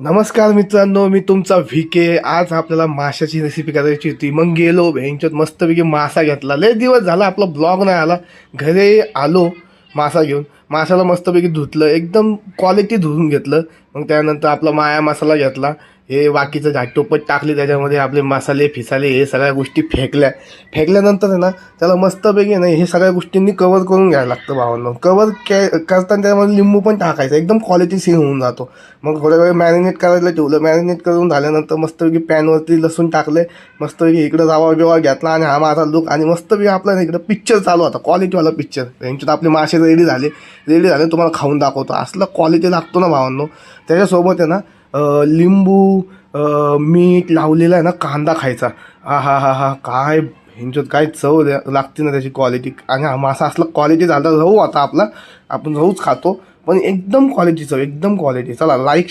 नमस्कार मित्रांनो, मी तुमचा VK. आज आपल्याला माशाची रेसिपी करायची होती. मग गेलो भेंचोत मस्तपैकी मासा घेतला. लय दिवस झाला आपला ब्लॉग नाही आला. घरी आलो मासा घेऊन. माशाला मस्तपैकी धुतलं, एकदम क्वालिटी धुवून घेतलं. मग त्यानंतर आपला माया मसाला घेतला, हे बाकीचं झाटोपट टाकली, त्याच्यामध्ये आपले मसाले फिसाले हे सगळ्या गोष्टी फेकल्यानंतर आहे ना, त्याला मस्तपैकी नाही हे सगळ्या गोष्टींनी कवर करून घ्यायला लागतं भावांनो. कवर करताना त्यामध्ये लिंबू पण टाकायचं, एकदम क्वालिटी सीन होऊन जातो. मग थोड्या वेळ मॅरिनेट करायला ठेवलं. मॅरिनेट करून झाल्यानंतर मस्तपैकी पॅनवरती लसूण टाकले, मस्तपैकी इकडं रवा बिवा घेतला आणि हा माझा लुक. आणि मस्तपैकी आपला इकडं पिक्चर चालू होता, क्वालिटीवाला पिक्चर. यांच्यात आपले मासे रेडी झाले तुम्हाला खाऊन दाखवतो. असला क्वालिटी लागतो ना भावांनो. त्याच्यासोबत आहे ना लिंबू मीठ लावलेला आहे ना कांदा खायचा. हा काय ह्यांच्यात काय चव लागते ना त्याची क्वालिटी. आणि हा मासा असला क्वालिटी झाला. रहू आता आपला आपण रहूच खातो, पण एकदम क्वालिटी चव, एकदम क्वालिटी. चला लाईक